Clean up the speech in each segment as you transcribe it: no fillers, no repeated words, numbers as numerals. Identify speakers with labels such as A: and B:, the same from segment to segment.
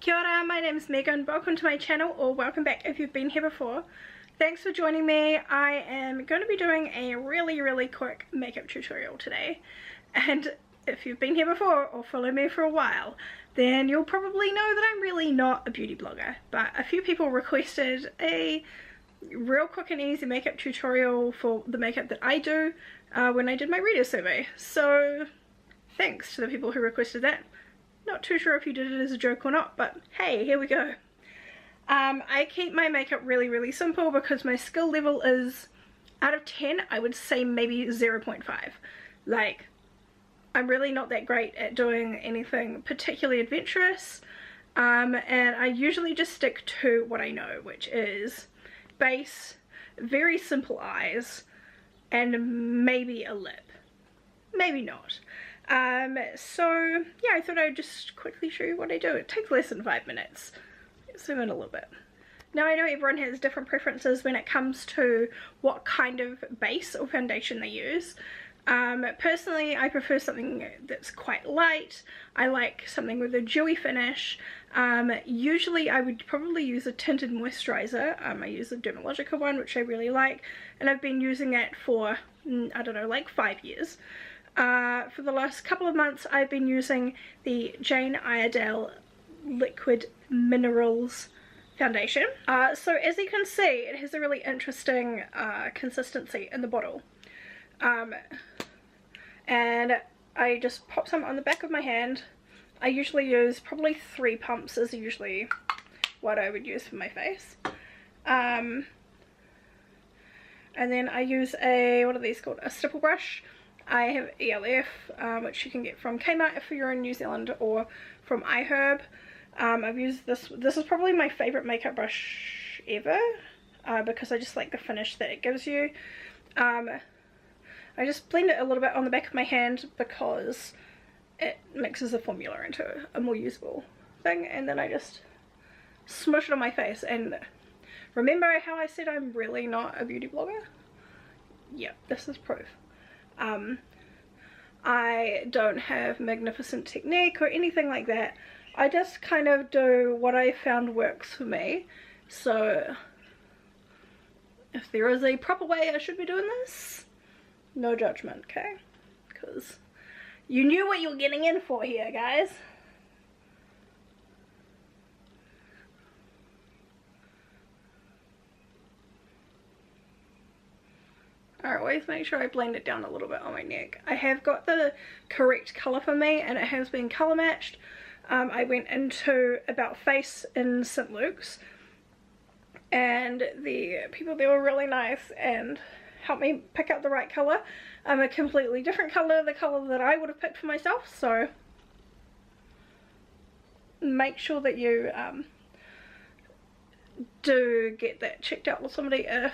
A: Kia ora, my name is Megan. Welcome to my channel, or welcome back if you've been here before. Thanks for joining me. I am going to be doing a really quick makeup tutorial today, and if you've been here before or followed me for a while, then you'll probably know that I'm really not a beauty blogger, but a few people requested a real quick and easy makeup tutorial for the makeup that I do when I did my reader survey. So thanks to the people who requested that. Not too sure if you did it as a joke or not, but hey, here we go. I keep my makeup really simple because my skill level is, out of 10, I would say maybe 0.5. Like, I'm really not that great at doing anything particularly adventurous, and I usually just stick to what I know, which is base, very simple eyes, and maybe a lip. Maybe not. So yeah, I thought I would just quickly show you what I do. It takes less than 5 minutes. Let's zoom in a little bit. Now I know everyone has different preferences when it comes to what kind of base or foundation they use. Personally, I prefer something that's quite light. I like something with a dewy finish. Usually I would probably use a tinted moisturizer. I use a Dermalogica one, which I really like, and I've been using it for, I don't know, like 5 years. For the last couple of months I've been using the Jane Iredale Liquid Minerals foundation. So as you can see, it has a really interesting consistency in the bottle. And I just pop some on the back of my hand. I usually use probably 3 pumps is usually what I would use for my face. And then I use a, what are these called? A stipple brush. I have ELF, which you can get from Kmart if you're in New Zealand, or from iHerb. I've used this. This is probably my favourite makeup brush ever, because I just like the finish that it gives you. I just blend it a little bit on the back of my hand because it mixes the formula into a more usable thing, and then I just smush it on my face. And remember how I said I'm really not a beauty blogger? Yep, this is proof. I don't have magnificent technique or anything like that. I just kind of do what I found works for me. So if there is a proper way I should be doing this, no judgment, okay? Because you knew what you were getting in for here, guys. I always make sure I blend it down a little bit on my neck. I have got the correct colour for me, and it has been colour matched. I went into About Face in St. Luke's, and the people there were really nice and helped me pick out the right colour. A completely different colour, the colour that I would have picked for myself, so make sure that you do get that checked out with somebody if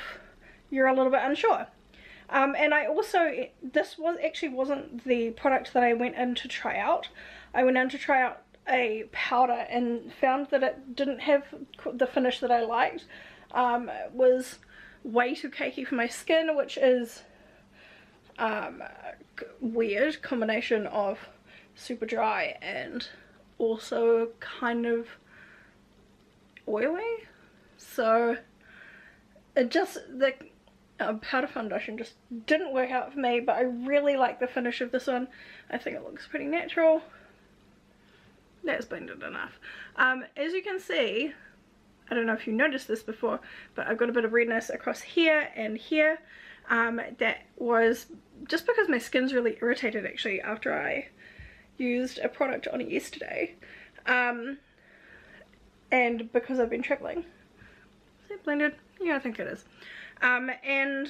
A: you're a little bit unsure. And I also, this wasn't the product that I went in to try out. I went in to try out a powder and found that it didn't have the finish that I liked. It was way too cakey for my skin, which is a weird combination of super dry and also kind of oily. So it just, powder foundation just didn't work out for me, but I really like the finish of this one. I think it looks pretty natural. That's blended enough. As you can see, I don't know if you noticed this before, but I've got a bit of redness across here and here. That was just because my skin's really irritated actually after I used a product on it yesterday. And because I've been travelling. Is it blended? Yeah, I think it is. And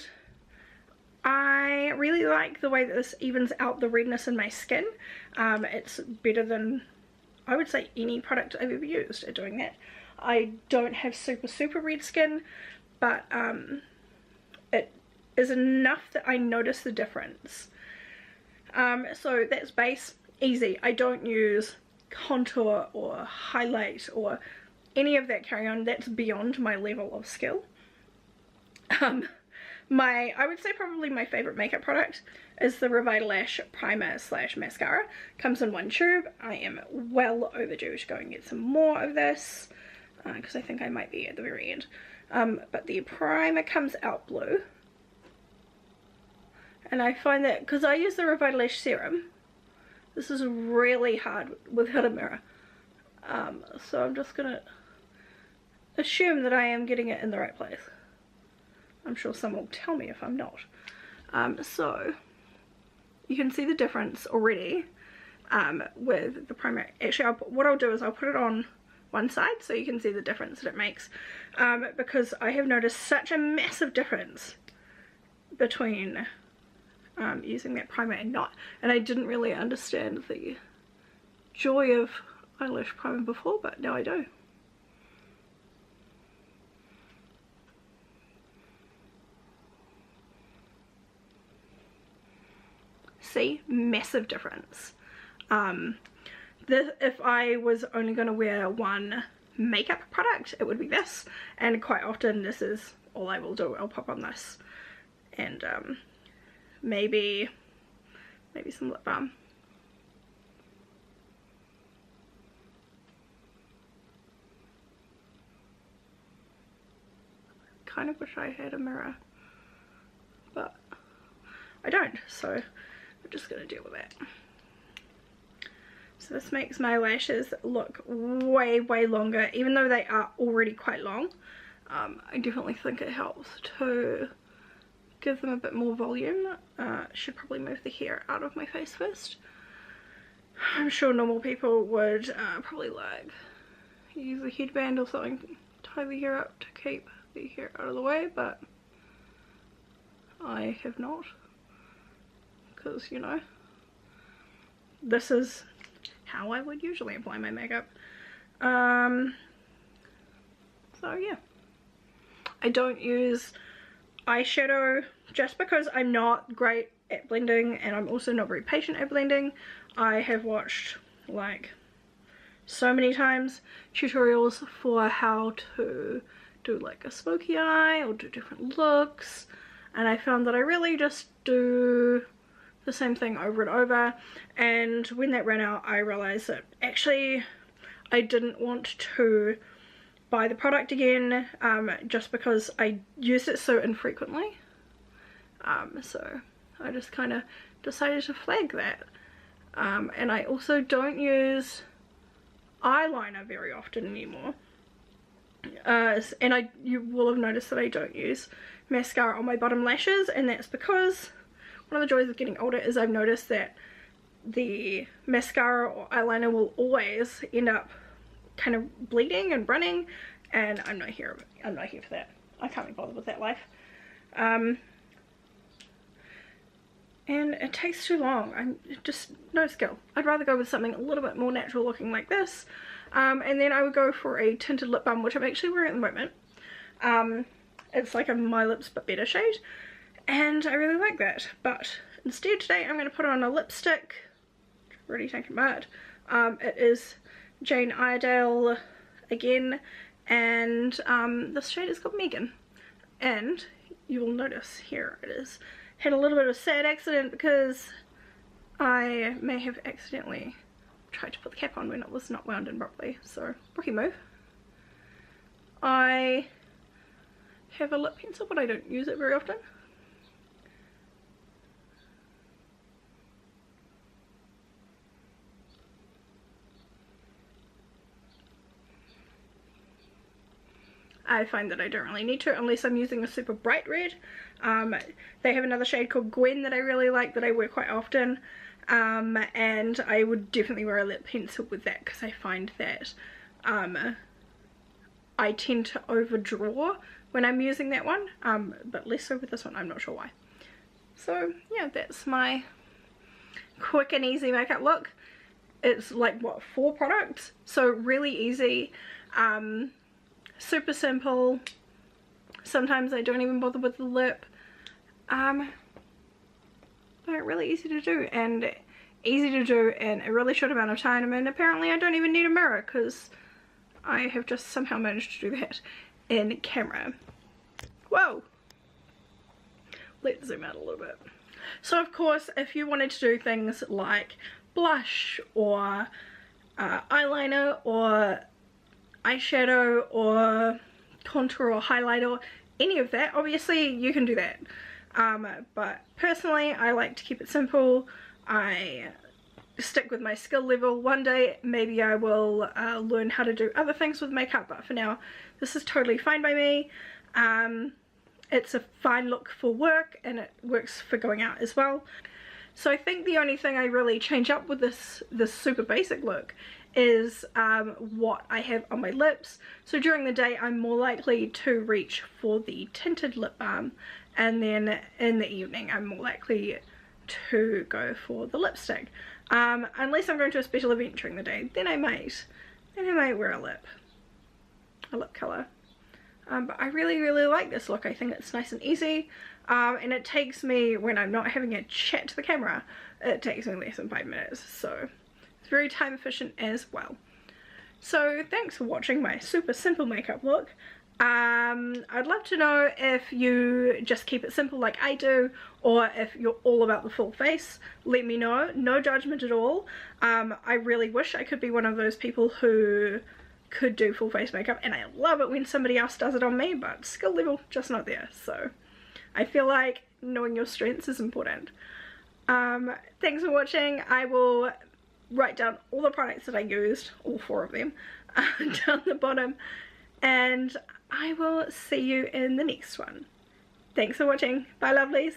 A: I really like the way that this evens out the redness in my skin. It's better than, I would say, any product I've ever used at doing that. I don't have super red skin, but it is enough that I notice the difference. So that's base, easy. I don't use contour or highlight or any of that carry on. That's beyond my level of skill. I would say probably my favorite makeup product is the Revitalash primer slash mascara. Comes in one tube. I am well overdue to go and get some more of this because I think I might be at the very end. But the primer comes out blue, and I find that because I use the Revitalash serum, this is really hard without a mirror. So I'm just gonna assume that I am getting it in the right place. I'm sure someone will tell me if I'm not. So you can see the difference already with the primer. Actually, what I'll do is I'll put it on one side so you can see the difference that it makes, because I have noticed such a massive difference between using that primer and not, and I didn't really understand the joy of eyelash primer before, but now I do. See, massive difference. If I was only going to wear one makeup product, it would be this, and quite often this is all I will do. I'll pop on this and maybe some lip balm. Kind of wish I had a mirror, but I don't, so we're just gonna deal with that. So this makes my lashes look way longer, even though they are already quite long. I definitely think it helps to give them a bit more volume. Should probably move the hair out of my face first. I'm sure normal people would probably like use a headband or something to tie the hair up to keep the hair out of the way, but I have not, because you know, this is how I would usually apply my makeup. So yeah, I don't use eyeshadow just because I'm not great at blending, and I'm also not very patient at blending. I have watched like so many times tutorials for how to do like a smoky eye or do different looks, and I found that I really just do the same thing over and over, and when that ran out I realized that actually I didn't want to buy the product again, just because I use it so infrequently. So I just kind of decided to flag that. And I also don't use eyeliner very often anymore. And you will have noticed that I don't use mascara on my bottom lashes, and that's because one of the joys of getting older is I've noticed that the mascara or eyeliner will always end up kind of bleeding and running, and I'm not here for that. I can't be bothered with that life. And it takes too long. I'm just no skill. I'd rather go with something a little bit more natural looking like this. And then I would go for a tinted lip balm, which I'm actually wearing at the moment. It's like a My Lips but better shade, and I really like that. But instead today I'm going to put on a lipstick. Already taken mad. It is Jane Iredale again, and this shade is called Meagan. And you will notice here it is had a little bit of a sad accident because I may have accidentally tried to put the cap on when it was not wound in properly, so rookie move. I have a lip pencil but I don't use it very often. I find that I don't really need to unless I'm using a super bright red. They have another shade called Gwen that I really like that I wear quite often, and I would definitely wear a lip pencil with that because I find that I tend to overdraw when I'm using that one, but less so with this one. I'm not sure why. So yeah, that's my quick and easy makeup look. It's like what, 4 products, so really easy. Super simple. Sometimes I don't even bother with the lip, but really easy to do, and easy to do in a really short amount of time, and apparently I don't even need a mirror because I have just somehow managed to do that in camera. Whoa! let's zoom out a little bit. So of course, if you wanted to do things like blush or eyeliner or eyeshadow or contour or highlighter, any of that, obviously you can do that. But personally, I like to keep it simple. I stick with my skill level. One day maybe I will learn how to do other things with makeup, but for now this is totally fine by me. It's a fine look for work and it works for going out as well. So I think the only thing I really change up with this super basic look is what I have on my lips. So during the day I'm more likely to reach for the tinted lip balm, and then in the evening I'm more likely to go for the lipstick. Unless I'm going to a special event during the day, then I might wear a lip colour. But I really like this look. I think it's nice and easy, and it takes me, when I'm not having a chat to the camera, it takes me less than 5 minutes, so it's very time efficient as well. So thanks for watching my super simple makeup look. I'd love to know if you just keep it simple like I do, or if you're all about the full face. Let me know. No judgment at all. I really wish I could be one of those people who could do full face makeup, and I love it when somebody else does it on me, but skill level just not there. So I feel like knowing your strengths is important. Thanks for watching. I will write down all the products that I used, all 4 of them, down the bottom, and I will see you in the next one. Thanks for watching. Bye lovelies.